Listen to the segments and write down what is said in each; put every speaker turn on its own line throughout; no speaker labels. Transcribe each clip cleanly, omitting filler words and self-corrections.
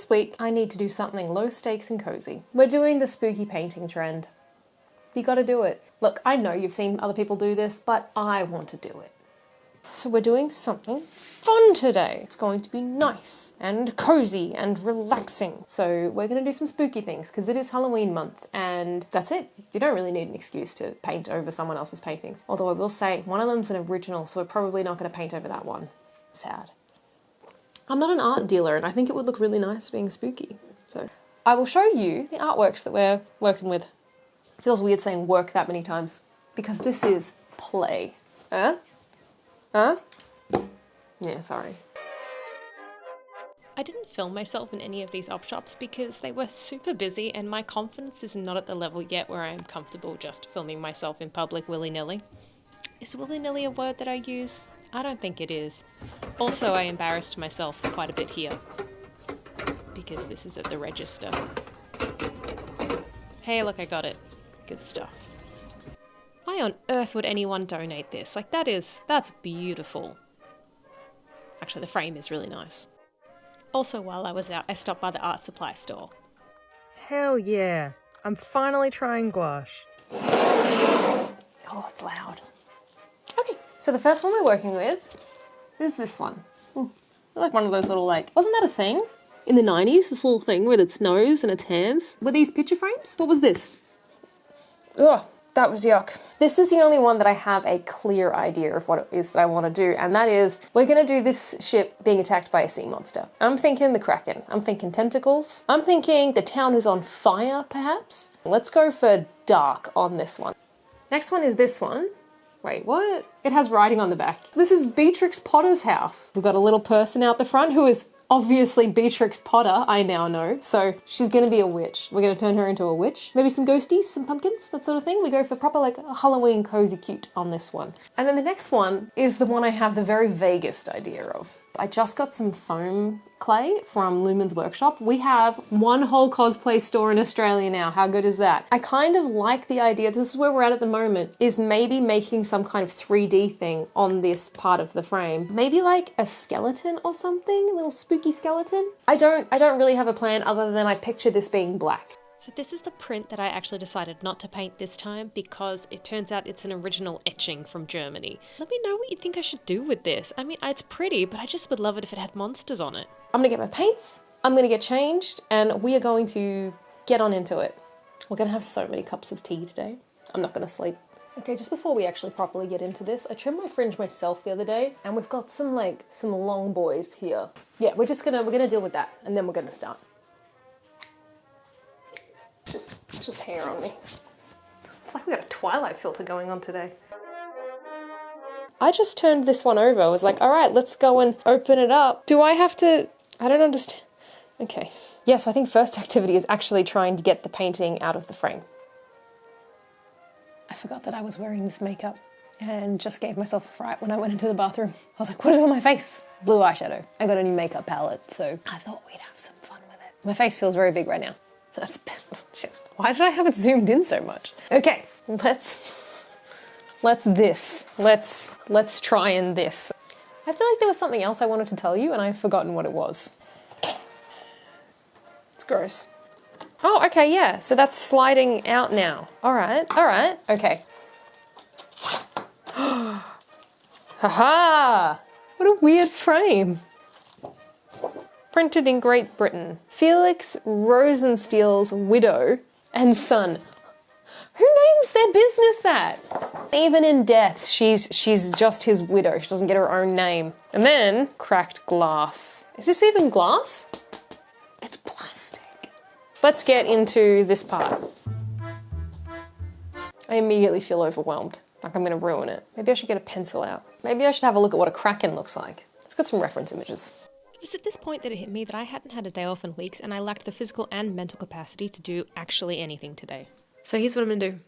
this week, I need to do something low stakes and cozy. We're doing the spooky painting trend. You gotta do it. Look, I know you've seen other people do this, but I want to do it. So we're doing something fun today. It's going to be nice and cozy and relaxing. So we're gonna do some spooky things because it is Halloween month and that's it. You don't really need an excuse to paint over someone else's paintings. Although I will say, one of them's an original, so we're probably not gonna paint over that one. Sad. I'm not an art dealer and I think it would look really nice being spooky. So I will show you the artworks that we're working with. It feels weird saying work that many times because this is play. Huh? Yeah, sorry.
I didn't film myself in any of these op shops because they were super busy and my confidence is not at the level yet where I am comfortable just filming myself in public willy-nilly. Is willy-nilly a word that I use? I don't think it is. Also, I embarrassed myself quite a bit here because this is at the register. Hey, look, I got it. Good stuff. Why on earth would anyone donate this? Like, that's beautiful. Actually, the frame is really nice. Also, while I was out, I stopped by the art supply store.
Hell yeah. I'm finally trying gouache. Oh, it's loud. Okay, so the first one we're working with is this one. Like one of those little wasn't that a thing? In the 90s, this little thing with its nose and its hands. Were these picture frames? What was this? Ugh. That was yuck. This is the only one that I have a clear idea of what it is that I want to do, and that is we're going to do this ship being attacked by a sea monster. I'm thinking the Kraken. I'm thinking tentacles. I'm thinking the town is on fire, perhaps. Let's go for dark on this one. Next one is this one. Wait, what? It has writing on the back. This is Beatrix Potter's house. We've got a little person out the front who is obviously Beatrix Potter, I now know. So she's gonna be a witch. We're gonna turn her into a witch. Maybe some ghosties, some pumpkins, that sort of thing. We go for proper a Halloween cozy cute on this one. And then the next one is the one I have the very vaguest idea of. I just got some foam clay from Lumen's workshop. We have one whole cosplay store in Australia now. How good is that? I kind of like the idea, this is where we're at the moment, is maybe making some kind of 3D thing on this part of the frame. Maybe like a skeleton or something, a little spooky skeleton. I don't really have a plan other than I picture this being black.
So this is the print that I actually decided not to paint this time because it turns out it's an original etching from Germany. Let me know what you think I should do with this. I mean, it's pretty, but I just would love it if it had monsters on it.
I'm gonna get my paints, I'm gonna get changed, and we are going to get on into it. We're gonna have so many cups of tea today. I'm not gonna sleep. Okay, just before we actually properly get into this, I trimmed my fringe myself the other day, and we've got some long boys here. Yeah, we're gonna deal with that, and then we're gonna start. It's just hair on me. It's like we got a Twilight filter going on today. I just turned this one over. I was like, all right, let's go and open it up. Do I have to? I don't understand. Okay. Yeah, so I think first activity is actually trying to get the painting out of the frame. I forgot that I was wearing this makeup and just gave myself a fright when I went into the bathroom. I was like, what is on my face? Blue eyeshadow. I got a new makeup palette, so I thought we'd have some fun with it. My face feels very big right now. Why did I have it zoomed in so much? Okay, let's try and this. I feel like there was something else I wanted to tell you and I've forgotten what it was. It's gross. Oh, okay, yeah, so that's sliding out now. All right, okay. Haha! What a weird frame. Printed in Great Britain. Felix Rosensteel's widow and son. Who names their business that? Even in death, she's just his widow. She doesn't get her own name. And then, cracked glass. Is this even glass? It's plastic. Let's get into this part. I immediately feel overwhelmed. Like I'm gonna ruin it. Maybe I should get a pencil out. Maybe I should have a look at what a kraken looks like. Let's get some reference images.
It was at this point that it hit me that I hadn't had a day off in weeks and I lacked the physical and mental capacity to do actually anything today. So here's what I'm gonna do.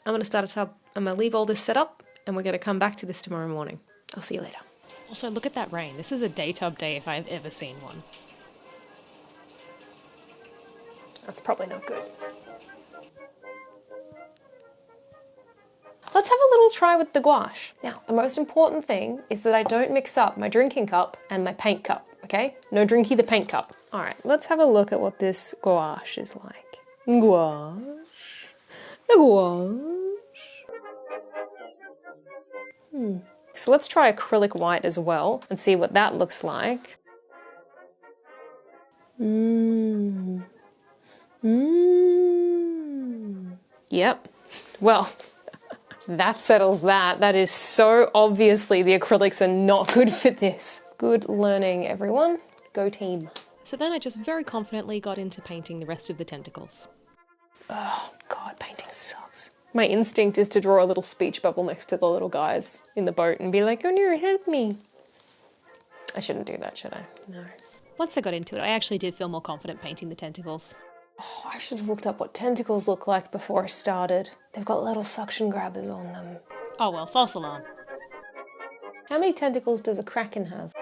I'm gonna start a tub, I'm gonna leave all this set up, and we're gonna come back to this tomorrow morning. I'll see you later. Also, look at that rain. This is a day tub day if I've ever seen one.
That's probably not good. Let's have a little try with the gouache. Now, the most important thing is that I don't mix up my drinking cup and my paint cup, okay? No drinky the paint cup. All right, let's have a look at what this gouache is like. Gouache. Gouache. So let's try acrylic white as well and see what that looks like. Yep. Well, that settles that. That is so obviously the acrylics are not good for this. Good learning, everyone. Go team.
So then I just very confidently got into painting the rest of the tentacles.
Oh God, painting sucks. My instinct is to draw a little speech bubble next to the little guys in the boat and be like, oh no, help me. I shouldn't do that, should I? No.
Once I got into it, I actually did feel more confident painting the tentacles.
Oh, I should have looked up what tentacles look like before I started. They've got little suction grabbers on them.
Oh well, false alarm.
How many tentacles does a kraken have?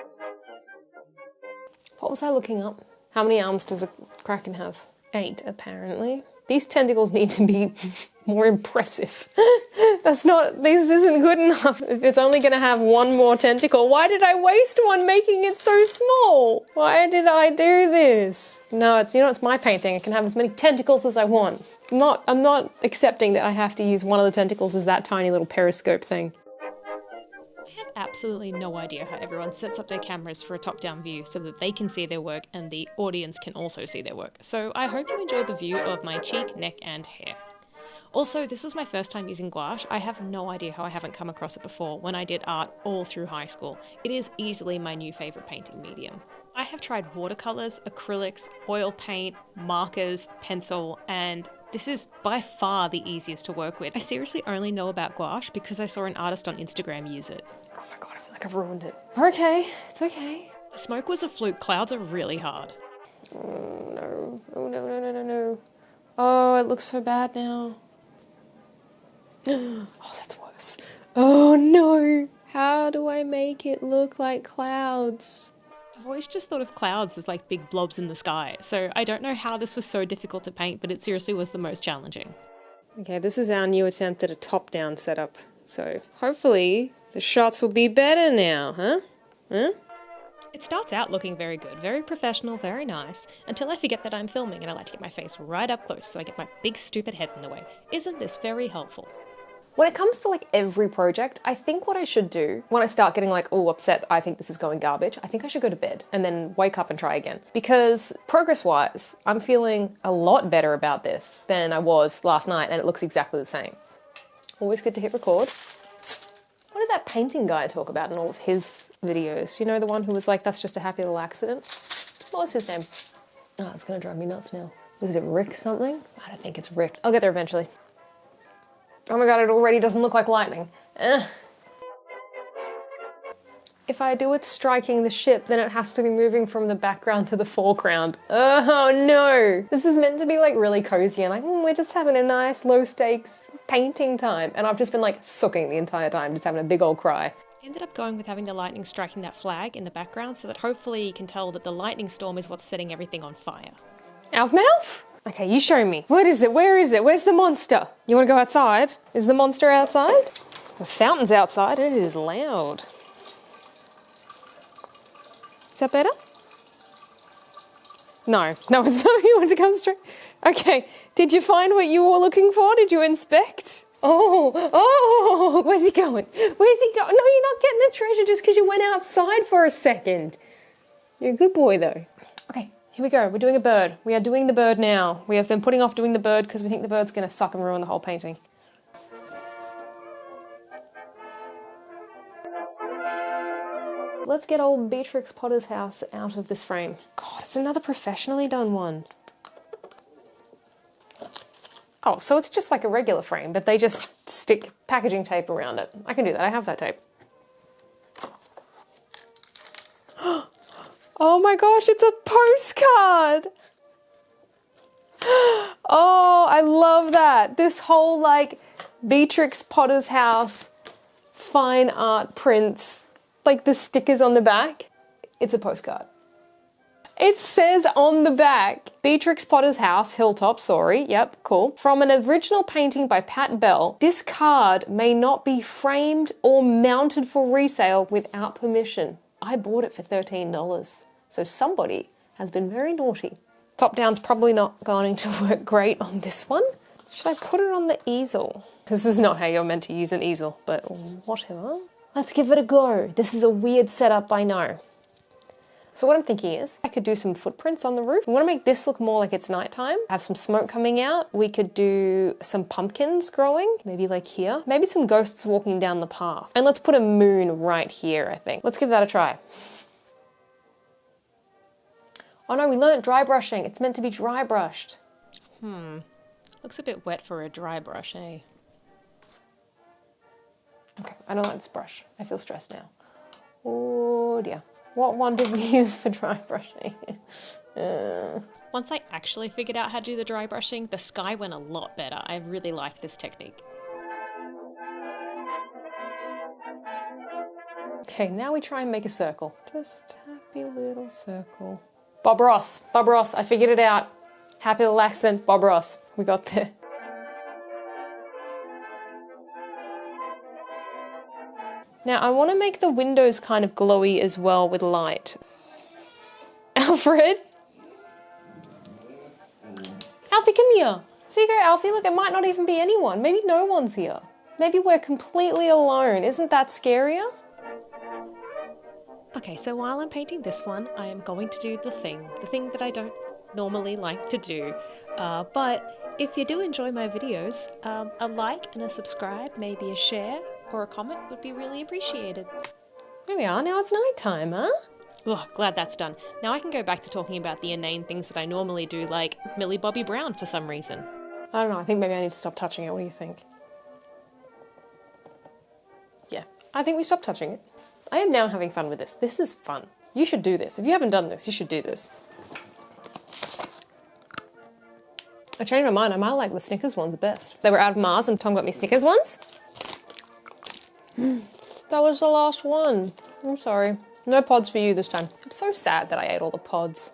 What was I looking up? How many arms does a kraken have? 8, apparently. These tentacles need to be more impressive. This isn't good enough. If it's only gonna have one more tentacle, why did I waste one making it so small? Why did I do this? No, it's my painting. I can have as many tentacles as I want. I'm not accepting that I have to use one of the tentacles as that tiny little periscope thing.
I have absolutely no idea how everyone sets up their cameras for a top-down view so that they can see their work and the audience can also see their work. So I hope you enjoy the view of my cheek, neck and hair. Also, this was my first time using gouache. I have no idea how I haven't come across it before when I did art all through high school. It is easily my new favourite painting medium. I have tried watercolours, acrylics, oil paint, markers, pencil, and this is by far the easiest to work with. I seriously only know about gouache because I saw an artist on Instagram use it.
Oh my God, I feel like I've ruined it. Okay, it's okay.
The smoke was a fluke. Clouds are really hard.
Oh no. Oh no, no, no, no, no. Oh, it looks so bad now. Oh, that's worse. Oh no. How do I make it look like clouds?
I've always just thought of clouds as like big blobs in the sky, so I don't know how this was so difficult to paint, but it seriously was the most challenging.
Okay, this is our new attempt at a top-down setup, so hopefully the shots will be better now, huh? Huh?
It starts out looking very good, very professional, very nice, until I forget that I'm filming and I like to get my face right up close so I get my big stupid head in the way. Isn't this very helpful?
When it comes to like every project, I think what I should do when I start getting like, oh, upset, I think this is going garbage, I think I should go to bed and then wake up and try again. Because progress-wise, I'm feeling a lot better about this than I was last night and it looks exactly the same. Always good to hit record. What did that painting guy talk about in all of his videos? You know, the one who was like, that's just a happy little accident? What was his name? Oh, it's gonna drive me nuts now. Was it Rick something? I don't think it's Rick. I'll get there eventually. Oh my God, it already doesn't look like lightning. If I do it striking the ship, then it has to be moving from the background to the foreground. Oh no! This is meant to be like really cozy and like, we're just having a nice low stakes painting time. And I've just been like sooking the entire time, just having a big old cry.
I ended up going with having the lightning striking that flag in the background so that hopefully you can tell that the lightning storm is what's setting everything on fire.
Elf Mouth? Okay, you show me. What is it? Where is it? Where's the monster? You want to go outside? Is the monster outside? The fountain's outside and it is loud. Is that better? No, it's not. You want to come straight. Okay, did you find what you were looking for? Did you inspect? Oh, where's he going? Where's he going? No, you're not getting a treasure just because you went outside for a second. You're a good boy though. Okay, here we go. We're doing a bird. We are doing the bird now. We have been putting off doing the bird because we think the bird's going to suck and ruin the whole painting. Let's get old Beatrix Potter's house out of this frame. God, it's another professionally done one. Oh, so it's just like a regular frame, but they just stick packaging tape around it. I can do that, I have that tape. Oh my gosh, it's a postcard! Oh, I love that. This whole like Beatrix Potter's house, fine art prints, like the stickers on the back, it's a postcard. It says on the back, Beatrix Potter's house, Hilltop, sorry, yep, cool. From an original painting by Pat Bell, this card may not be framed or mounted for resale without permission. I bought it for $13. So somebody has been very naughty. Top down's probably not going to work great on this one. Should I put it on the easel? This is not how you're meant to use an easel, but whatever. Let's give it a go. This is a weird setup, I know. So what I'm thinking is, I could do some footprints on the roof. We want to make this look more like it's nighttime. Have some smoke coming out. We could do some pumpkins growing, maybe like here. Maybe some ghosts walking down the path. And let's put a moon right here, I think. Let's give that a try. Oh no, we learnt dry brushing. It's meant to be dry brushed.
Looks a bit wet for a dry brush, eh?
Okay, I don't like this brush. I feel stressed now. Oh dear. What one did we use for dry brushing?
Once I actually figured out how to do the dry brushing, the sky went a lot better. I really like this technique.
Okay, now we try and make a circle. Just happy little circle. Bob Ross, I figured it out. Happy little accent, Bob Ross. We got there. Now I want to make the windows kind of glowy as well with light. Alfred? Alfie, come here. See you go, Alfie. Look, it might not even be anyone. Maybe no one's here. Maybe we're completely alone. Isn't that scarier?
Okay, so while I'm painting this one, I am going to do the thing that I don't normally like to do. But if you do enjoy my videos, a like and a subscribe, maybe a share or a comment would be really appreciated.
There we are. Now it's nighttime, huh?
Oh, glad that's done. Now I can go back to talking about the inane things that I normally do, like Millie Bobby Brown for some reason.
I don't know. I think maybe I need to stop touching it. What do you think? Yeah, I think we stop touching it. I am now having fun with this. This is fun. You should do this. If you haven't done this, you should do this. I changed my mind. I might like the Snickers ones best. They were out of Mars and Tom got me Snickers ones. That was the last one. I'm sorry. No pods for you this time. I'm so sad that I ate all the pods.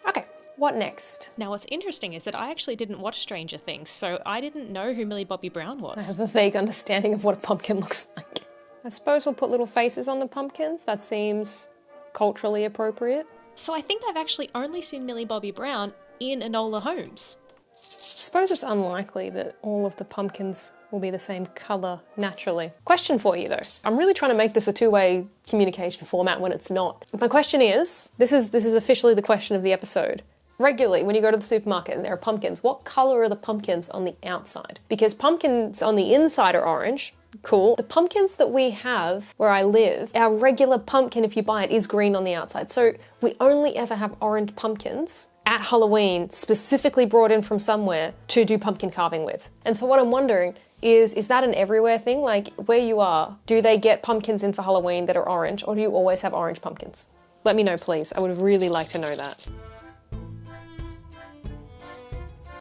Okay, what next?
Now what's interesting is that I actually didn't watch Stranger Things, so I didn't know who Millie Bobby Brown
I
was.
have a vague understanding of what a pumpkin looks like. I suppose we'll put little faces on the pumpkins. That seems culturally appropriate.
So I think I've actually only seen Millie Bobby Brown in Enola Holmes.
I suppose it's unlikely that all of the pumpkins will be the same colour naturally. Question for you though. I'm really trying to make this a two-way communication format when it's not. My question is, this is officially the question of the episode. Regularly, when you go to the supermarket and there are pumpkins, what colour are the pumpkins on the outside? Because pumpkins on the inside are orange. Cool. The pumpkins that we have where I live, our regular pumpkin, if you buy it, is green on the outside. So we only ever have orange pumpkins at Halloween, specifically brought in from somewhere to do pumpkin carving with. And so what I'm wondering is that an everywhere thing? Like where you are, do they get pumpkins in for Halloween that are orange, or do you always have orange pumpkins? Let me know, please. I would really like to know that.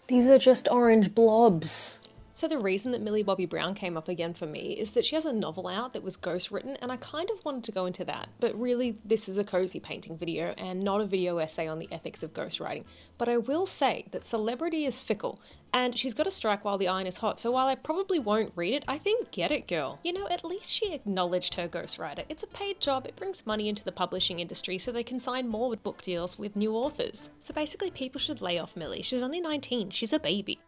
These are just orange blobs.
So the reason that Millie Bobby Brown came up again for me is that she has a novel out that was ghostwritten, and I kind of wanted to go into that, but really this is a cozy painting video and not a video essay on the ethics of ghostwriting. But I will say that celebrity is fickle, and she's got to strike while the iron is hot, so while I probably won't read it, I think get it, girl. You know, at least she acknowledged her ghostwriter. It's a paid job, it brings money into the publishing industry so they can sign more book deals with new authors. So basically people should lay off Millie. She's only 19, she's a baby.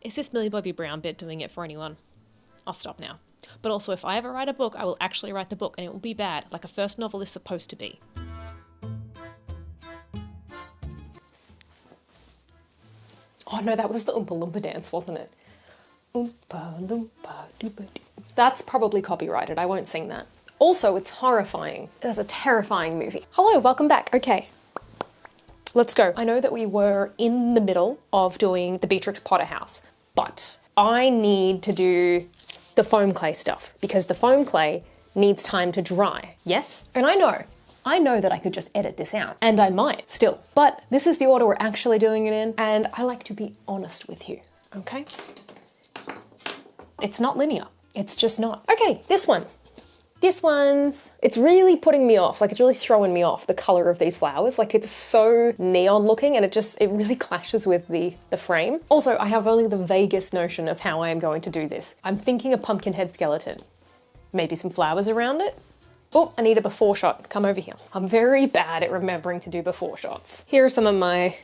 Is this Millie Bobby Brown bit doing it for anyone? I'll stop now. But also, if I ever write a book, I will actually write the book, and it will be bad, like a first novel is supposed to be.
Oh no, that was the Oompa Loompa dance, wasn't it? Oompa Loompa Doopa Doo. That's probably copyrighted, I won't sing that. Also, it's horrifying. That's a terrifying movie. Hello, welcome back. Okay. Let's go. I know that we were in the middle of doing the Beatrix Potter house, but I need to do the foam clay stuff because the foam clay needs time to dry. Yes? And I know that I could just edit this out, and I might still, but this is the order we're actually doing it in, and I like to be honest with you, okay? It's not linear. It's just not. Okay, this one. This one's, it's really putting me off, like it's really throwing me off, the colour of these flowers. Like it's so neon looking and it really clashes with the frame. Also, I have only the vaguest notion of how I am going to do this. I'm thinking a pumpkin head skeleton. Maybe some flowers around it?
Oh, I need a before shot. Come over here. I'm very bad at remembering to do before shots. Here are some of my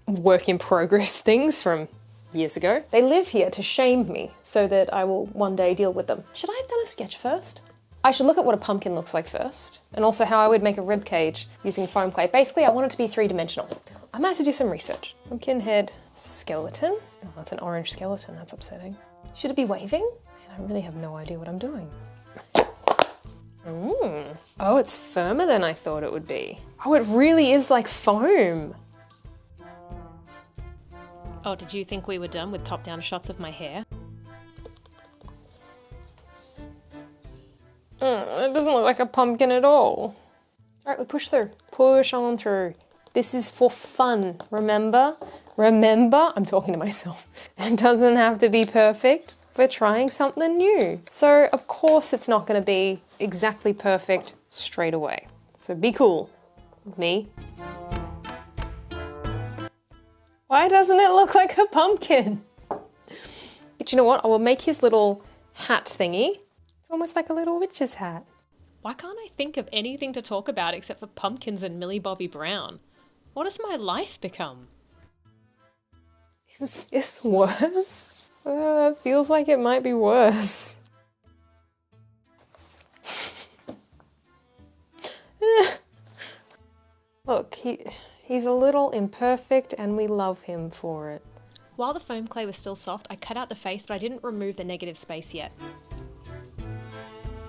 work in progress things from years ago. They live here to shame me so that I will one day deal with them. Should I have done a sketch first? I should look at what a pumpkin looks like first, and also how I would make a rib cage using foam clay. Basically, I want it to be three-dimensional. I might have to do some research. Pumpkin head skeleton. Oh, that's an orange skeleton. That's upsetting. Should it be waving? Man, I really have no idea what I'm doing. Oh, it's firmer than I thought it would be. Oh, it really is like foam. Oh, did you think we were done with top-down shots of my hair? It doesn't look like a pumpkin at all. It's all right, we push through. Push on through. This is for fun, remember? Remember? I'm talking to myself. It doesn't have to be perfect. We're trying something new. So, of course, it's not going to be exactly perfect straight away. So be cool. Me. Why doesn't it look like a pumpkin? But you know what? I will make his little hat thingy. It's almost like a little witch's hat. Why can't I think of anything to talk about except for pumpkins and Millie Bobby Brown? What has my life become? Is this worse? It feels like it might be worse. Look, he's a little imperfect and we love him for it. While the foam clay was still soft, I cut out the face, but I didn't remove the negative space yet.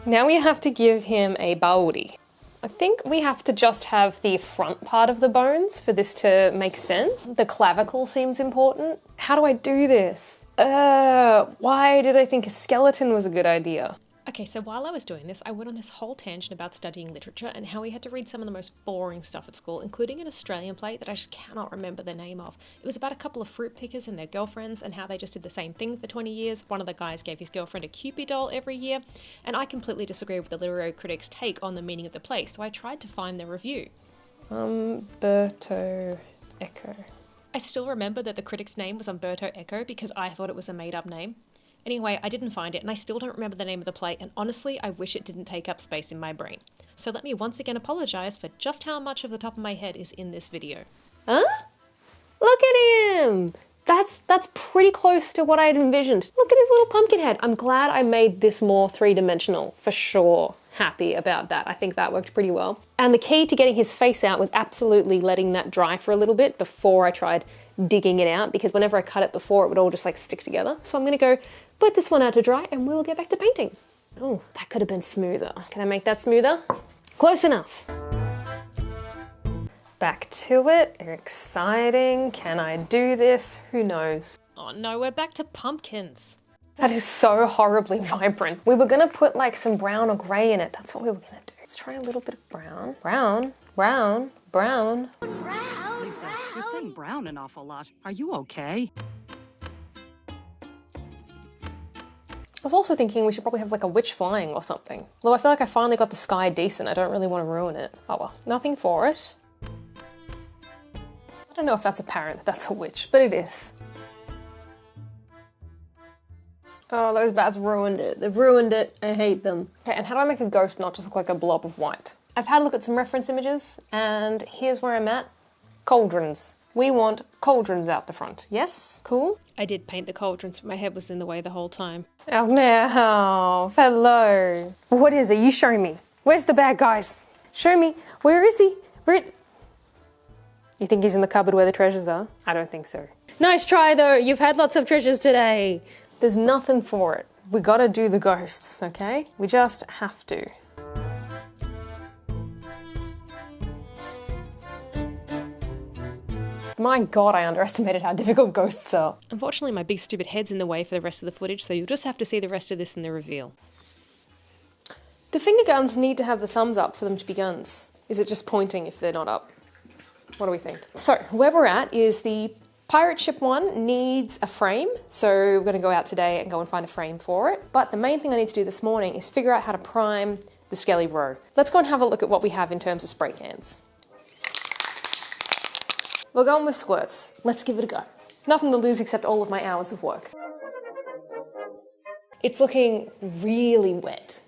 Now we have to give him a body. I think we have to just have the front part of the bones for this to make sense. The clavicle seems important. How do I do this? Why did I think a skeleton was a good idea? Okay, so while I was doing this, I went on this whole tangent about studying literature and how we had to read some of the most boring stuff at school, including an Australian play that I just cannot remember the name of. It was about a couple of fruit pickers and their girlfriends and how they just did the same thing for 20 years. One of the guys gave his girlfriend a Cupid doll every year, and I completely disagree with the literary critic's take on the meaning of the play, so I tried to find the review. Umberto Eco. I still remember that the critic's name was Umberto Eco because I thought it was a made-up name. Anyway, I didn't find it and I still don't remember the name of the play, and honestly, I wish it didn't take up space in my brain. So let me once again apologise for just how much of the top of my head is in this video. Huh? Look at him! That's pretty close to what I had envisioned. Look at his little pumpkin head. I'm glad I made this more three-dimensional, for sure. Happy about that. I think that worked pretty well. And the key to getting his face out was absolutely letting that dry for a little bit before I tried digging it out, because whenever I cut it before, it would all just like stick together. So I'm gonna go put this one out to dry and we'll get back to painting. Oh, that could have been smoother. Can I make that smoother? Close enough. Back to it. Exciting. Can I do this? Who knows? Oh no, we're back to pumpkins. That is so horribly vibrant. We were gonna put like some brown or grey in it. That's what we were gonna do. Let's try a little bit of brown. Brown, brown, brown.
Lisa, you're saying brown an awful lot. Are you okay?
I was also thinking we should probably have like a witch flying or something. Although I feel like I finally got the sky decent. I don't really want to ruin it. Oh well, nothing for it. I don't know if that's apparent that that's a witch, but it is. Oh, those bats ruined it. They've ruined it. I hate them. Okay, and how do I make a ghost not just look like a blob of white? I've had a look at some reference images, and here's where I'm at. Cauldrons. We want cauldrons out the front. Yes? Cool? I did paint the cauldrons, but my head was in the way the whole time. Oh no, hello. What is it? You show me. Where's the bad guys? Show me. Where is he? You think he's in the cupboard where the treasures are? I don't think so. Nice try though. You've had lots of treasures today. There's nothing for it. We gotta do the ghosts, okay? We just have to. My god, I underestimated how difficult ghosts are. Unfortunately, my big stupid head's in the way for the rest of the footage, so you'll just have to see the rest of this in the reveal. Do finger guns need to have the thumbs up for them to be guns? Is it just pointing if they're not up? What do we think? So, where we're at is the pirate ship one needs a frame, so we're gonna go out today and go and find a frame for it. But the main thing I need to do this morning is figure out how to prime the Skelly Row. Let's go and have a look at what we have in terms of spray cans. We're going with squirts. Let's give it a go. Nothing to lose except all of my hours of work. It's looking really wet.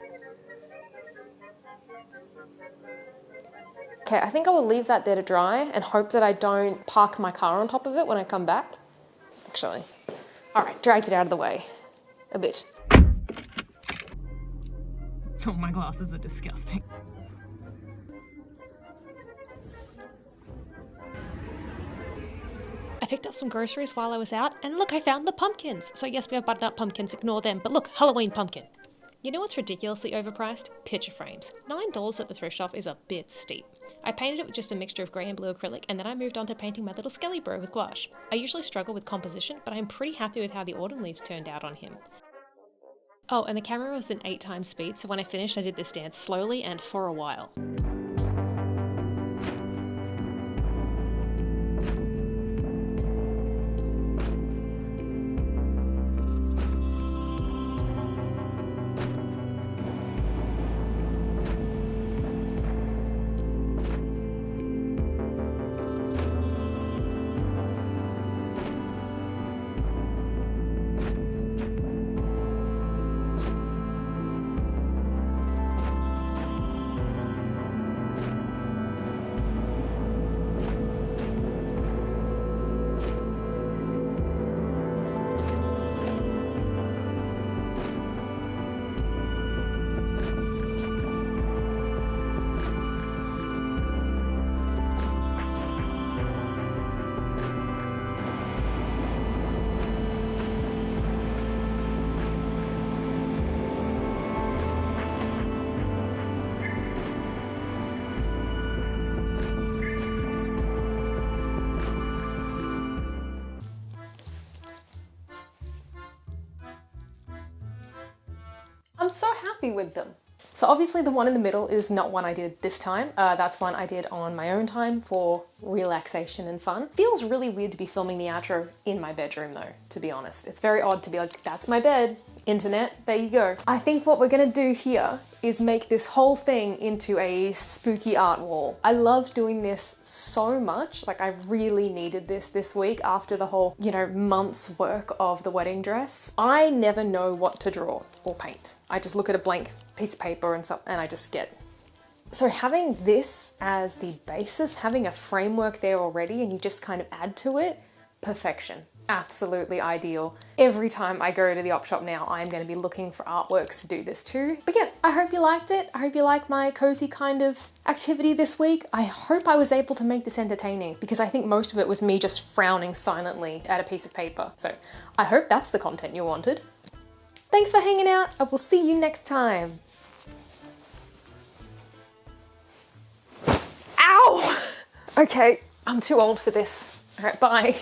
Okay, I think I will leave that there to dry and hope that I don't park my car on top of it when I come back. Actually, all right, dragged it out of the way a bit.
Oh, my glasses are disgusting. I picked up some groceries while I was out, and look, I found the pumpkins. So yes, we have button-up pumpkins, ignore them, but look, Halloween pumpkin. You know what's ridiculously overpriced? Picture frames. $9 at the thrift shop is a bit steep. I painted it with just a mixture of grey and blue acrylic, and then I moved on to painting my little skelly bro with gouache. I usually struggle with composition, but I'm pretty happy with how the autumn leaves turned out on him. Oh, and the camera was in 8x speed, so when I finished I did this dance slowly and for a while.
I'm so happy with them. So obviously the one in the middle is not one I did this time. That's one I did on my own time for relaxation and fun. Feels really weird to be filming the outro in my bedroom though, to be honest. It's very odd to be like, that's my bed, internet, there you go. I think what we're gonna do here is make this whole thing into a spooky art wall. I love doing this so much. Like I really needed this week after the whole, you know, month's work of the wedding dress. I never know what to draw or paint. I just look at a blank piece of paper and I just get. So having this as the basis, having a framework there already and you just kind of add to it, perfection. Absolutely ideal. Every time I go to the op shop now, I'm going to be looking for artworks to do this too. But yeah, I hope you liked it. I hope you liked my cozy kind of activity this week. I hope I was able to make this entertaining because I think most of it was me just frowning silently at a piece of paper. So I hope that's the content you wanted. Thanks for hanging out. I will see you next time. Ow! Okay, I'm too old for this. All right, bye.